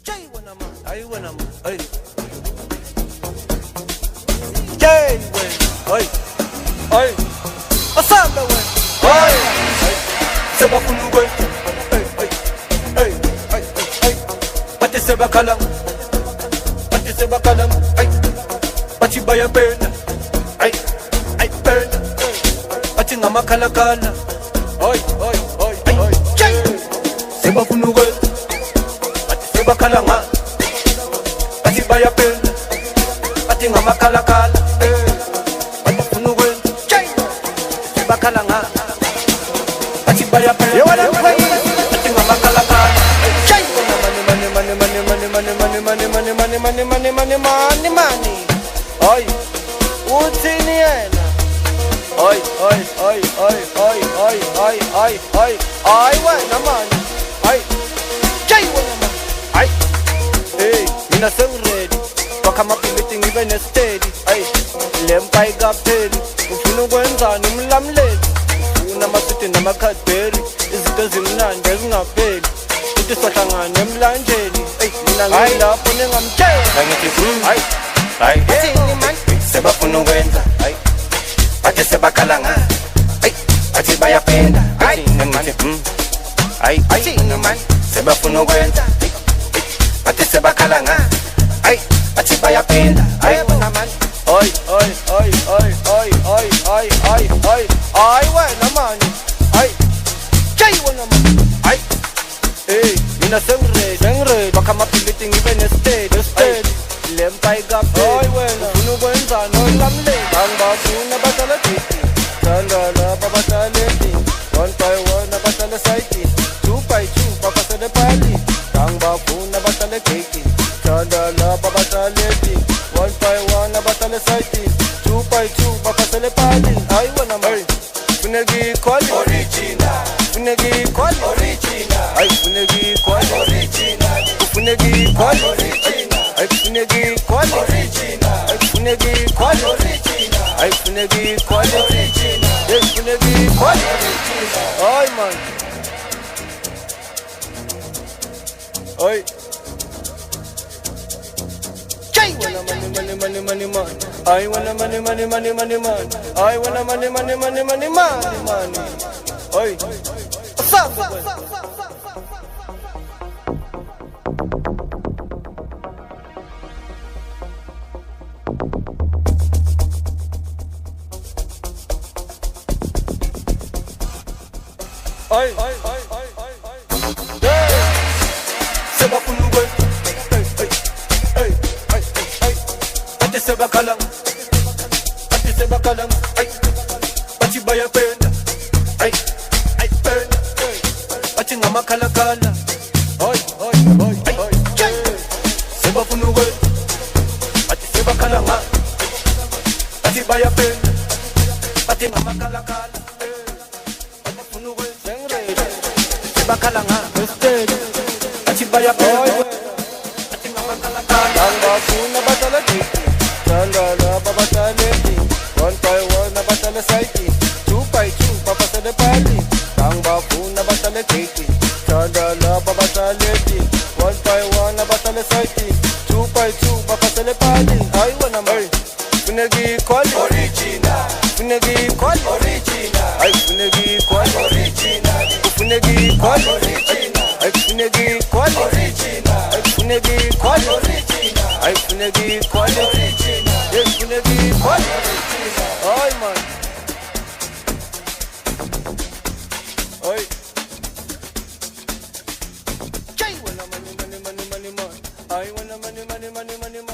Jay wana man, ay wana man, ay. Jay we, ay, ay. Asamba we, ay, ay. Seba funu we, ay, ay, ay, ay, ay. Pati seba kalang, ay. Pati baya pena, ay, ay pena. Pati ngama kala kala, ay, ay, ay, ay. Jay, seba funu we. Bakalanga, ati baya pena, ati ngama kala kala, ati funuwe, ati bakalanga, ati baya pena, ati ngama kala kala, money, oi, utini ena, oi, wana money, oi, jay wana money. Ay, hey, mina so ready. Wakama piloting even a steady. Ay, lempa igapeli. Ufuna ukwenzani umlamleli. Ufuna masuti namakadberi. Izinto zimnandi ezingapheli. Uthi sohlangana emlanjeni. Ay, mina ngilapho ningamtshela. Angithi ay, ay, thini man? Sebafuna ukwenza. Ay, bathi sebakalanga. Ay, bathi bayapenda. Ay, ngithi ay, thini man? Sebafuna ukwenza. Ati sebakalanga, ay, ati bayapenda, ay, wana man, ay, ay, ay, ay, ay, ay, ay, ay, ay, ay, wana man, ay, jay wana man, ay, hey, mina sengre, baka mapiliting even a steady, lempa igape, ay, wana, ufuna kwenzani olamle, angibafuna bahlala titi, sandala babahlala endini, 1 by 1 abahlala side, 2 by 2 babasele pali. Bafuna bahlale keki, chandala babahlale di. 1 by 1 abahlale side, 2 by 2 babasele pali. Ay wana man, funegi quali original, funegi quali original. Ay funegi quali original, funegi quali original. Ay funegi quali original, ay funegi quali original. Ay funegi quali original, ay funegi quali original. Ay man. Oi, jay wanna money man. I wanna money man. I wanna money. Oi, what's up? Oi. Seba funuwe, ay, ati seba kalang, ay, ati baya pena, ay, pena, ati ngama kala kala, ay, seba funuwe, ati seba kalang, ati baya pena, ati ngama kala kala, ati funuwe, seba kalang, Baya boy, ati ngama kala kala. Bafuna bahlala titi, chandala babahlala endini. 1 by 1 abahlala side, 2 by 2 babasele pali. Bafuna bahlala titi, chandala babahlala endini. 1 by 1 abahlala side, 2 by 2 babasele pali. Ay wana man, funegi quali original, funegi quali original. Ay funegi quali original, funegi quali original. I funegi quali original, I funegi quali original, I funegi quali original, I funegi quali original. Ay man, ay, jay wanna money man. I wanna money man.